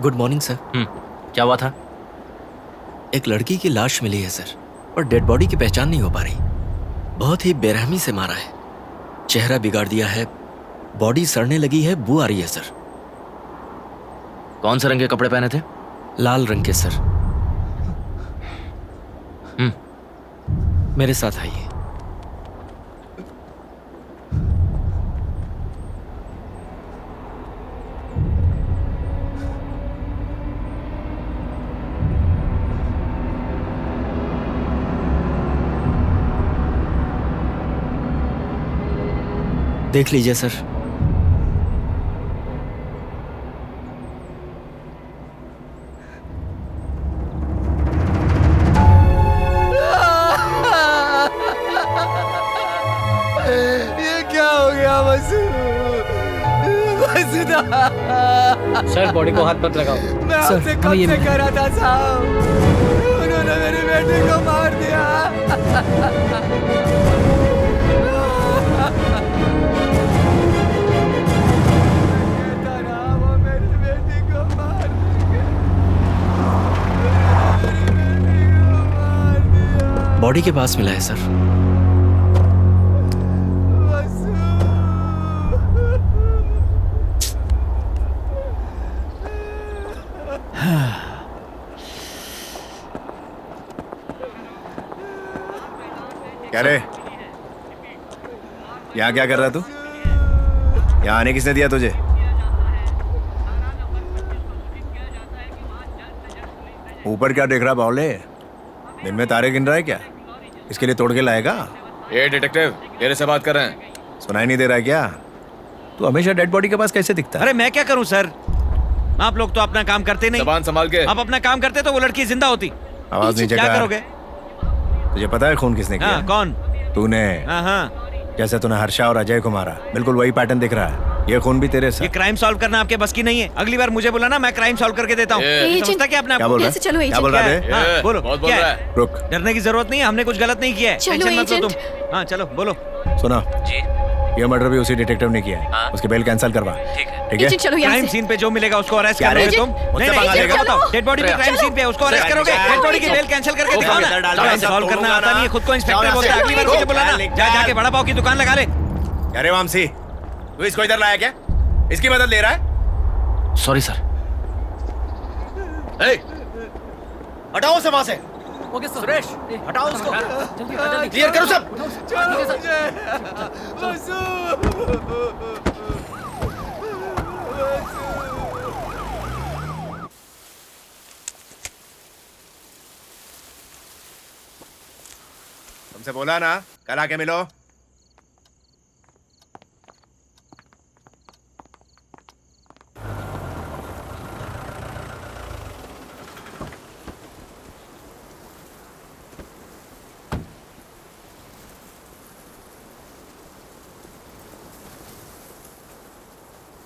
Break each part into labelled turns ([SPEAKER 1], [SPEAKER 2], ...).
[SPEAKER 1] Good morning sir.
[SPEAKER 2] क्या हुआ था?
[SPEAKER 1] एक लड़की की लाश मिली है सर, और डेड बॉडी की पहचान नहीं हो पा रही। बहुत ही बेरहमी से मारा है, चेहरा बिगाड़ दिया है, बॉडी सड़ने लगी है, बू आ रही है सर।
[SPEAKER 2] कौन से रंग के कपड़े पहने थे?
[SPEAKER 1] लाल रंग के सर। मेरे साथ आइए। देख लीजिए सर।
[SPEAKER 3] ये क्या हो गया वसुदा?
[SPEAKER 4] सर बॉडी को हाथ मत लगाओ।
[SPEAKER 3] मैं आपसे कब से कह रहा था साहब, उन्होंने मेरी बेटी को मार दिया। कहता रहा वो मेरी बेटी को मार देंगे। मेरी बेटी को मार दिया।
[SPEAKER 1] बॉडी के पास मिला है सर।
[SPEAKER 5] क्या रे, यहाँ क्या कर रहा तू? यहाँ आने किसने दिया तुझे? ऊपर क्या देख रहा बावले? दिन में तारे गिन रहा है क्या? इसके लिए तोड़ के लाएगा?
[SPEAKER 6] ये डिटेक्टिव तेरे से बात कर रहे हैं।
[SPEAKER 5] सुनाई नहीं दे रहा है क्या? तू हमेशा डेड बॉडी के पास कैसे दिखता है?
[SPEAKER 7] अरे मैं क्या करूं सर, आप लोग तो अपना काम करते नहीं।
[SPEAKER 6] जबान संभाल के।
[SPEAKER 7] आप अपना काम करते तो वो लड़की जिंदा होती।
[SPEAKER 5] आवाज नीचे
[SPEAKER 7] क्या
[SPEAKER 5] कर।
[SPEAKER 7] करोगे?
[SPEAKER 5] तुझे पता है खून किसने किया?
[SPEAKER 7] हाँ, कौन?
[SPEAKER 5] तूने।
[SPEAKER 7] हाँ,
[SPEAKER 5] जैसे तूने हर्षा और अजय को मारा, बिल्कुल वही पैटर्न दिख रहा है। ये खून भी तेरे
[SPEAKER 7] ये
[SPEAKER 5] साथ।
[SPEAKER 7] क्राइम सॉल्व करना आपके बस की नहीं है। अगली बार मुझे बुलाना, मैं क्राइम सॉल्व करके देता हूँ। समझता क्या अपने आप
[SPEAKER 5] क्या
[SPEAKER 7] को?
[SPEAKER 5] बोल रहा
[SPEAKER 8] कैसे चलो
[SPEAKER 5] है? क्या
[SPEAKER 8] एजेंट?
[SPEAKER 5] बोल रहा है?
[SPEAKER 7] हाँ, बोलो।
[SPEAKER 6] बहुत बोल
[SPEAKER 7] क्या
[SPEAKER 6] रहा
[SPEAKER 7] है?
[SPEAKER 6] है।
[SPEAKER 5] रुक,
[SPEAKER 7] डरने की जरूरत नहीं है, हमने कुछ गलत नहीं किया है।
[SPEAKER 8] चलो
[SPEAKER 7] टेंशन मत लो
[SPEAKER 8] एजेंट।
[SPEAKER 7] तुम। हाँ चलो बोलो।
[SPEAKER 5] सुना,
[SPEAKER 2] जी
[SPEAKER 5] ये मर्डर भी उसी डिटेक्टिव ने किया है। उसकी बेल कैंसिल करवा।
[SPEAKER 2] ठीक है।
[SPEAKER 5] ठीक है?
[SPEAKER 8] एजेंट चलो यहाँ
[SPEAKER 7] क्राइम
[SPEAKER 8] से।
[SPEAKER 7] सीन पे जो मिलेगा उसको अरेस्ट
[SPEAKER 5] क्या
[SPEAKER 7] करोगे
[SPEAKER 5] रे?
[SPEAKER 7] तुम?
[SPEAKER 5] मुझसे
[SPEAKER 7] नहीं,
[SPEAKER 5] पंगा
[SPEAKER 7] नहीं,
[SPEAKER 5] लेगा?
[SPEAKER 7] बताओ। डेड बॉडी पे क्राइम सीन पे उसको अरेस्ट करोगे? डेड बॉडी की बेल कैंसिल करके दिखाओ ना। क्राइम सॉल्व करना आता नहीं है, खुद को इंस्पेक्टर बोलता है। अगली बार मुझे बुलाना, जाके बड़ा पाव की दुकान लगा ले।
[SPEAKER 5] अरे वामसी, तू इसको इधर लाया क्या? इसकी मदद ले रहा है?
[SPEAKER 2] Sorry sir.
[SPEAKER 5] हटाओ से वहां से।
[SPEAKER 4] ओके सुरेश
[SPEAKER 5] हटाओ उसको।
[SPEAKER 4] जल्दी जल्दी
[SPEAKER 5] क्लियर करो सब। तुमसे बोला ना कल आके मिलो।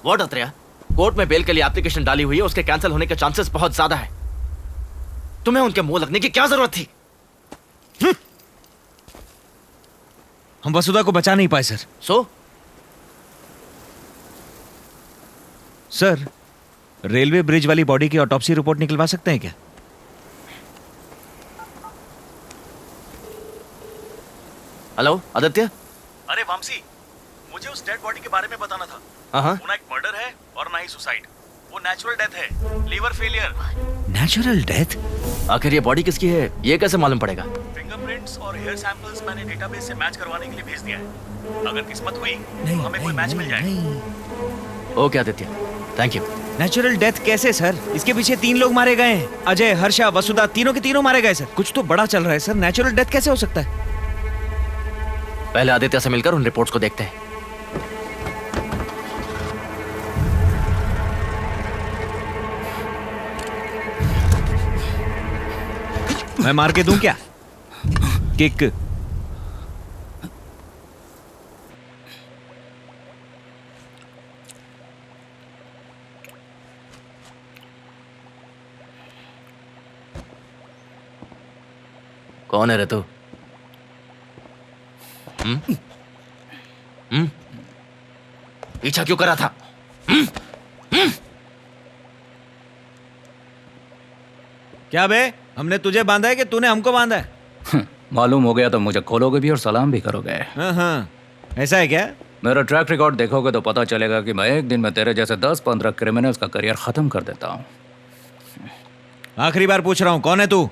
[SPEAKER 2] व्हाट अत्रेया, कोर्ट में बेल के लिए एप्लीकेशन डाली हुई है, उसके कैंसिल होने के चांसेस बहुत ज्यादा है। तुम्हें उनके मुंह लगने की क्या जरूरत थी?
[SPEAKER 7] हम वसुधा को बचा नहीं पाए सर। सर, रेलवे ब्रिज वाली बॉडी की ऑटोप्सी रिपोर्ट निकलवा सकते हैं क्या?
[SPEAKER 2] हेलो आदित्य।
[SPEAKER 7] अरे वामसी, मुझे उस डेड बॉडी के बारे में बताना था।
[SPEAKER 2] हाँ,
[SPEAKER 7] वो ना एक मर्डर है और ना ही सुसाइड। वो नेचुरल डेथ है, लीवर फेलियर। Natural death?
[SPEAKER 2] आखिर ये बॉडी किसकी है, ये कैसे मालूम पड़ेगा?
[SPEAKER 7] फिंगरप्रिंट्स और हेयर सैंपल्स मैंने डेटाबेस से मैच करवाने के लिए भेज दिया है। अगर किस्मत हुई तो हमें कोई मैच मिल जाएगा।
[SPEAKER 2] Okay Aditya, thank you.
[SPEAKER 7] Natural death कैसे सर? इसके पीछे 3 लोग मारे गए हैं। अजय, हर्षा, वसुधा, तीनों के तीनों मारे गए सर। कुछ तो बड़ा चल रहा है सर। नेचुरल डेथ कैसे हो सकता है?
[SPEAKER 2] पहले आदित्य से मिलकर उन रिपोर्ट्स को देखते हैं।
[SPEAKER 7] मैं मार के दूं क्या? किक।
[SPEAKER 2] कौन है रे तू? पीछा क्यों करा था?
[SPEAKER 7] क्या बे, हमने तुझे बांधा है कि तूने हमको बांधा है?
[SPEAKER 8] मालूम हो गया तो मुझे खोलोगे भी और सलाम भी करोगे।
[SPEAKER 7] हाँ, ऐसा है क्या?
[SPEAKER 8] मेरा ट्रैक रिकॉर्ड देखोगे तो पता चलेगा कि मैं एक दिन में तेरे जैसे 10-15 क्रिमिनल्स का करियर खत्म कर देता हूँ।
[SPEAKER 7] आखिरी बार पूछ रहा हूँ, कौन है तू?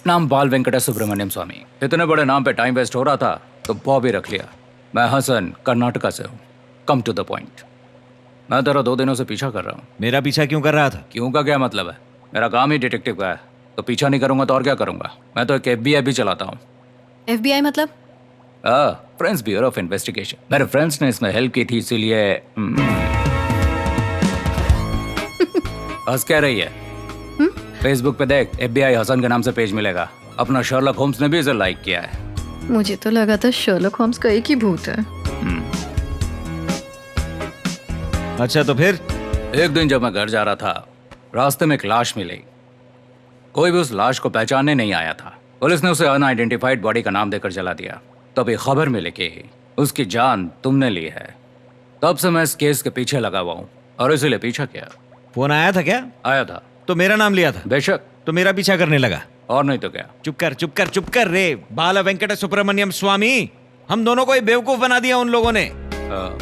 [SPEAKER 8] नाम बाल वेंकटेश सुब्रमण्यम स्वामी। इतने बड़े नाम पे टाइम वेस्ट हो रहा था तो बॉबी रख लिया। मैं हसन, कर्नाटका से हूँ। Come to the point. मैं तेरा 2 दिनों से पीछा कर रहा हूँ।
[SPEAKER 7] मेरा पीछा क्यों कर रहा था?
[SPEAKER 8] क्यों का क्या मतलब है? मेरा काम ही डिटेक्टिव का है, तो पीछा नहीं करूंगा तो और क्या करूंगा? मैं तो एक FBI भी चलाता हूँ।
[SPEAKER 9] FBI मतलब?
[SPEAKER 8] Friends bureau of investigation. मेरे फ्रेंड्स ने इसमें हेल्प की थी, इसीलिए हंस क्या रही है? फेसबुक पे देख, FBI हसन के नाम से पेज मिलेगा। अपना शर्लक होम्स ने भी इसे लाइक किया है।
[SPEAKER 9] मुझे तो लगा था शर्लक होम्स का एक ही भूत है।
[SPEAKER 7] अच्छा तो फिर?
[SPEAKER 8] एक दिन जब मैं घर जा रहा था, रास्ते में एक लाश मिली। कोई भी उस लाश को पहचानने नहीं आया था। पुलिस ने उसे अनआइडेंटिफाइड बॉडी का नाम देकर जला दिया। तभी खबर मिली कि उसकी जान तुमने ली है। तब से मैं इस केस के पीछे लगा हुआ हूँ और इसीलिए पीछा किया।
[SPEAKER 7] फोन आया था क्या?
[SPEAKER 8] आया था।
[SPEAKER 7] तो मेरा नाम लिया था?
[SPEAKER 8] बेशक।
[SPEAKER 7] तो मेरा पीछा करने लगा?
[SPEAKER 8] और नहीं तो क्या।
[SPEAKER 7] चुप कर रे बाला वेंकट सुब्रमण्यम स्वामी। हम दोनों को ही बेवकूफ बना दिया उन लोगों ने।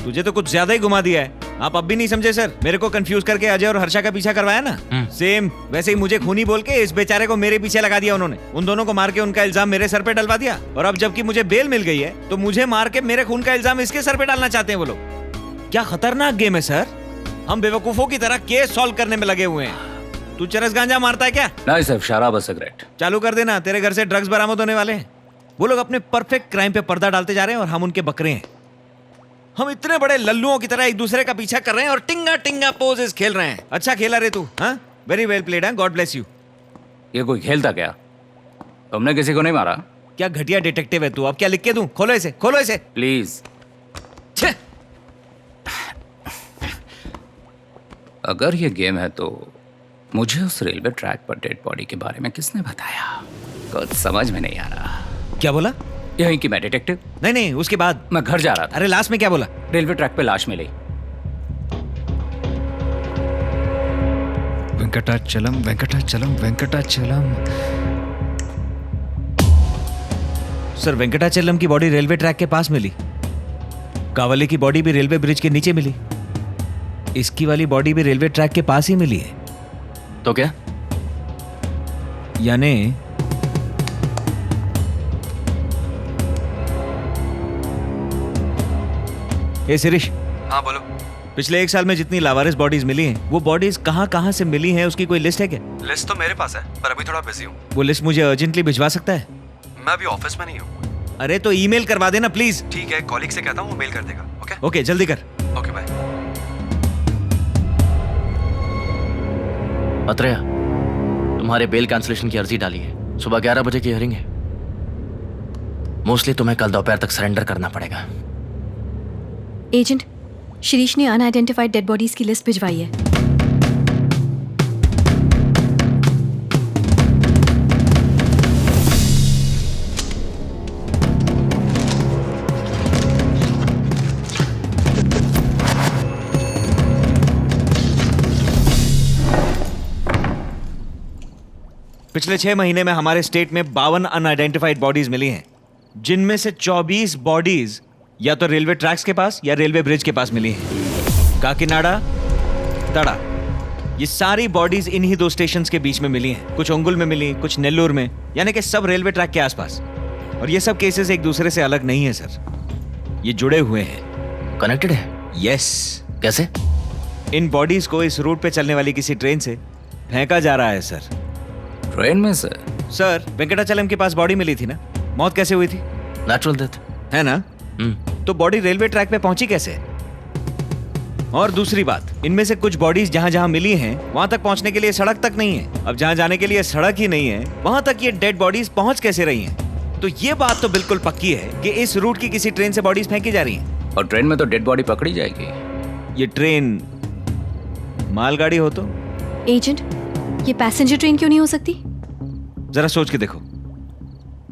[SPEAKER 7] तुझे तो कुछ ज्यादा ही घुमा दिया है। आप अब भी नहीं समझे सर? मेरे को कंफ्यूज करके अजय और हर्षा का पीछा करवाया ना, सेम वैसे ही मुझे खूनी बोल के इस बेचारे को मेरे पीछे लगा दिया उन्होंने। उन दोनों को मार के उनका इल्जाम मेरे सर पे डलवा दिया, और अब जबकि मुझे बेल मिल गई है तो मुझे मार के मेरे खून का इल्जाम इसके सर पे डालना चाहते हैं वो लोग। क्या खतरनाक गेम है सर। हम बेवकूफों की तरह केस सॉल्व करने में लगे हुए हैं। तू चरस गांजा मारता है क्या?
[SPEAKER 8] नहीं सिर्फ शराब और सिगरेट।
[SPEAKER 7] चालू कर देना, तेरे घर से ड्रग्स बरामद होने वाले हैं। वो लोग अपने परफेक्ट क्राइम पे पर्दा डालते जा रहे हैं और हम उनके बकरे हैं। हम इतने बड़े लल्लुओं की तरह एक दूसरे का पीछा कर रहे हैं और टिंगा टिंगा पोजेस खेल रहे हैं। अच्छा खेला रे तू। हाँ, वेरी वेल प्लेड है, गॉड ब्लेस यू।
[SPEAKER 8] ये कोई खेलता क्या? तुमने किसी को नहीं मारा?
[SPEAKER 7] क्या घटिया डिटेक्टिव है तू। अब क्या लिख के दूं? खोलो इसे, खोलो इसे
[SPEAKER 8] प्लीज। अगर ये गेम है तो मुझे उस रेलवे ट्रैक पर डेड बॉडी के बारे में किसने बताया? कुछ समझ में नहीं आ रहा।
[SPEAKER 7] क्या बोला?
[SPEAKER 8] यही कि मैं डिटेक्टिव?
[SPEAKER 7] नहीं, उसके बाद
[SPEAKER 8] मैं घर जा रहा था।
[SPEAKER 7] अरे लास्ट में क्या बोला?
[SPEAKER 8] रेलवे ट्रैक पे लाश मिली।
[SPEAKER 3] वेंकटाचलम वेंकटाचलम वेंकटाचलम।
[SPEAKER 7] सर, वेंकटाचलम की बॉडी रेलवे ट्रैक के पास मिली। कावले की बॉडी भी रेलवे ब्रिज के नीचे मिली। इसकी वाली बॉडी भी रेलवे ट्रैक के पास ही मिली है।
[SPEAKER 2] तो क्या?
[SPEAKER 7] यानी ए शिरीष।
[SPEAKER 3] हाँ बोलो।
[SPEAKER 7] पिछले 1 साल में जितनी लावारिस बॉडीज मिली हैं, वो बॉडीज कहाँ से मिली हैं, उसकी कोई लिस्ट है क्या?
[SPEAKER 3] लिस्ट तो मेरे पास है, पर अभी थोड़ा बिजी हूँ।
[SPEAKER 7] वो लिस्ट मुझे अर्जेंटली भिजवा सकता है?
[SPEAKER 3] मैं अभी ऑफिस में नहीं हूँ।
[SPEAKER 7] अरे तो ईमेल करवा देना प्लीज।
[SPEAKER 3] ठीक है, कॉलिग से कहता हूँ, वो मेल कर देगा।
[SPEAKER 7] ओके, जल्दी कर।
[SPEAKER 3] Okay bye.
[SPEAKER 2] अत्रेया, तुम्हारे बेल कैंसिलेशन की अर्जी डाली है। सुबह 11 बजे की हियरिंग है। मोस्टली तुम्हें कल दोपहर तक सरेंडर करना पड़ेगा।
[SPEAKER 9] एजेंट, शिरीष ने अनआइडेंटिफाइड डेड बॉडीज की लिस्ट भिजवाई है।
[SPEAKER 7] पिछले 6 महीने में हमारे स्टेट में 52 अनआइडेंटिफाइड बॉडीज मिली हैं, जिनमें से 24 बॉडीज या तो रेलवे ट्रैक्स के पास या रेलवे ब्रिज के पास मिली हैं। काकीनाडा, तड़ा, ये सारी बॉडीज इन्हीं 2 स्टेशंस के बीच में मिली हैं। कुछ ओंगुल में मिली, कुछ नेल्लूर में, यानी कि सब रेलवे ट्रैक के आसपास। और ये सब केसेस एक दूसरे से अलग नहीं है सर, ये जुड़े हुए हैं।
[SPEAKER 2] कनेक्टेड है?
[SPEAKER 7] यस।
[SPEAKER 2] कैसे?
[SPEAKER 7] इन बॉडीज को इस रूट पे चलने वाली किसी ट्रेन से फेंका जा रहा है सर।
[SPEAKER 8] ट्रेन में से?
[SPEAKER 7] सर, वेंकटाचलम के पास बॉडी मिली थी ना, मौत कैसे हुई थी?
[SPEAKER 2] नेचुरल डेथ
[SPEAKER 7] है ना? तो बॉडी रेलवे ट्रैक पे पहुंची कैसे? और दूसरी बात, इनमें से कुछ बॉडीज जहां जहां मिली हैं वहां तक पहुंचने के लिए सड़क तक नहीं है। अब जहां जाने के लिए सड़क ही नहीं है, वहां तक ये डेड बॉडीज पहुंच कैसे रही हैं? तो ये बात तो बिल्कुल पक्की है कि इस रूट की किसी ट्रेन से बॉडीज फेंकी जा रही हैं।
[SPEAKER 8] और ट्रेन में तो डेड बॉडी पकड़ी जाएगी।
[SPEAKER 7] ये ट्रेन मालगाड़ी हो तो?
[SPEAKER 9] एजेंट, ये पैसेंजर ट्रेन क्यों नहीं हो सकती?
[SPEAKER 7] जरा सोच के देखो,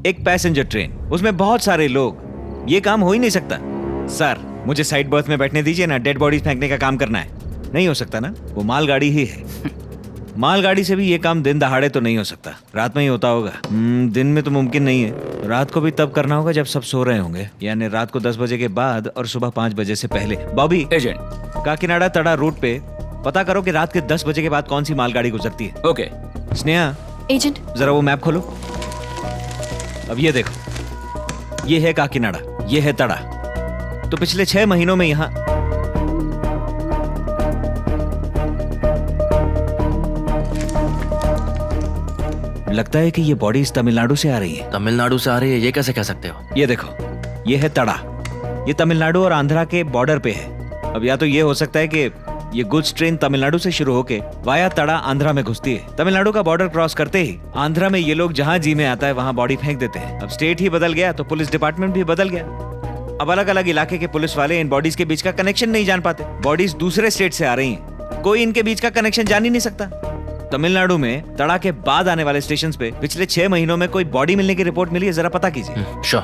[SPEAKER 7] एक पैसेंजर ट्रेन, उसमें बहुत सारे लोग, ये काम हो ही नहीं सकता। सर मुझे साइड बर्थ में बैठने दीजिए ना, डेड बॉडीज फेंकने का काम करना है। नहीं हो सकता ना, वो मालगाड़ी ही है। मालगाड़ी से भी ये काम दिन दहाड़े तो नहीं हो सकता, रात में ही होता होगा। दिन में तो मुमकिन नहीं है, रात को भी तब करना होगा जब सब सो रहे होंगे, यानी रात को 10 बजे के बाद और सुबह 5 बजे से पहले। बॉबी,
[SPEAKER 8] एजेंट।
[SPEAKER 7] काकीनाडा तड़ा रूट पे पता करो कि रात के 10 बजे के बाद कौन सी मालगाड़ी गुजरती है।
[SPEAKER 8] ओके।
[SPEAKER 7] स्नेहा,
[SPEAKER 9] एजेंट,
[SPEAKER 7] जरा वो मैप खोलो। अब ये देखो, ये है काकीनाडा, ये है तड़ा। तो पिछले 6 महीनों में यहाँ लगता है कि ये बॉडीज तमिलनाडु से आ रही है।
[SPEAKER 2] तमिलनाडु से आ रही है, ये कैसे कह सकते हो?
[SPEAKER 7] ये देखो, ये है तड़ा, ये तमिलनाडु और आंध्रा के बॉर्डर पे है। अब या तो ये हो सकता है कि ये गुड्स ट्रेन तमिलनाडु से शुरू होके वाया तड़ा आंध्रा में घुसती है। तमिलनाडु का बॉर्डर क्रॉस करते ही आंध्रा में ये लोग जहां जी में आता है वहां बॉडी फेंक देते हैं। अब स्टेट ही बदल गया तो पुलिस डिपार्टमेंट भी बदल गया। अब अलग अलग इलाके के पुलिस वाले इन बॉडीज के बीच का कनेक्शन नहीं जान पाते। बॉडीज दूसरे स्टेट से आ रही हैं, कोई इनके बीच का कनेक्शन जान ही नहीं सकता। तमिलनाडु में तड़ा के बाद आने वाले स्टेशन पे पिछले 6 महीनों में कोई बॉडी मिलने की रिपोर्ट मिली है? जरा पता कीजिए।
[SPEAKER 2] श्योर।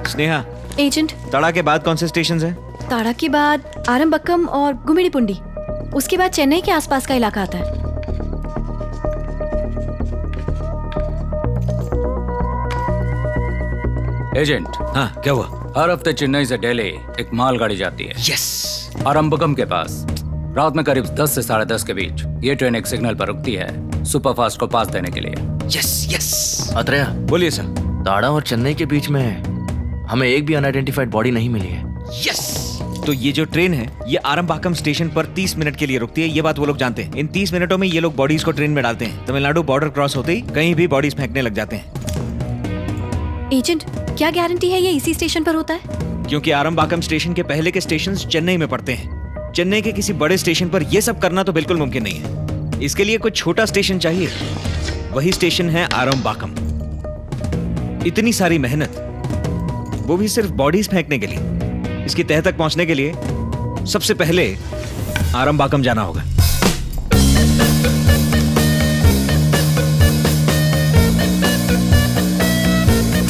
[SPEAKER 7] स्नेहा,
[SPEAKER 9] एजेंट,
[SPEAKER 7] तड़ा के बाद कौन से स्टेशन है?
[SPEAKER 9] ताड़ा के बाद आरंबक्कम और गुमिड़ीपुंडी, उसके बाद चेन्नई के आसपास का इलाका आता है।
[SPEAKER 8] एजेंट,
[SPEAKER 7] हाँ, क्या हुआ?
[SPEAKER 8] हर हफ्ते चेन्नई से दिल्ली एक मालगाड़ी जाती है।
[SPEAKER 7] यस।
[SPEAKER 8] आरंबकम के पास रात में करीब 10 से 10:30 के बीच ये ट्रेन एक सिग्नल पर रुकती है सुपरफास्ट को पास देने के लिए।
[SPEAKER 7] Yes yes.
[SPEAKER 2] अत्रेया,
[SPEAKER 7] बोलिए सर।
[SPEAKER 2] ताड़ा और चेन्नई के बीच में हमें एक भी अनआइडेंटिफाइड बॉडी नहीं मिली है।
[SPEAKER 7] यस। तो ये जो ट्रेन है ये आरंबाकम स्टेशन पर 30 मिनट के लिए रुकती है, ये बात वो लोग जानते हैं। इन 30 मिनटों में ये लोग बॉडीज को ट्रेन में डालते हैं। तमिलनाडु बॉर्डर क्रॉस होते ही कहीं भी बॉडीज फेंकने लग जाते हैं।
[SPEAKER 9] एजेंट, क्या गारंटी है ये इसी स्टेशन पर होता है?
[SPEAKER 7] क्योंकि आरंबाकम स्टेशन के पहले के स्टेशन चेन्नई में पड़ते हैं। चेन्नई के किसी बड़े स्टेशन पर यह सब करना तो बिल्कुल मुमकिन नहीं है। इसके लिए कुछ छोटा स्टेशन चाहिए, वही स्टेशन है आरंबाकम। इतनी सारी मेहनत, वो भी सिर्फ बॉडीज फेंकने के लिए। इसकी तह तक पहुंचने के लिए सबसे पहले आरंबाकम जाना होगा।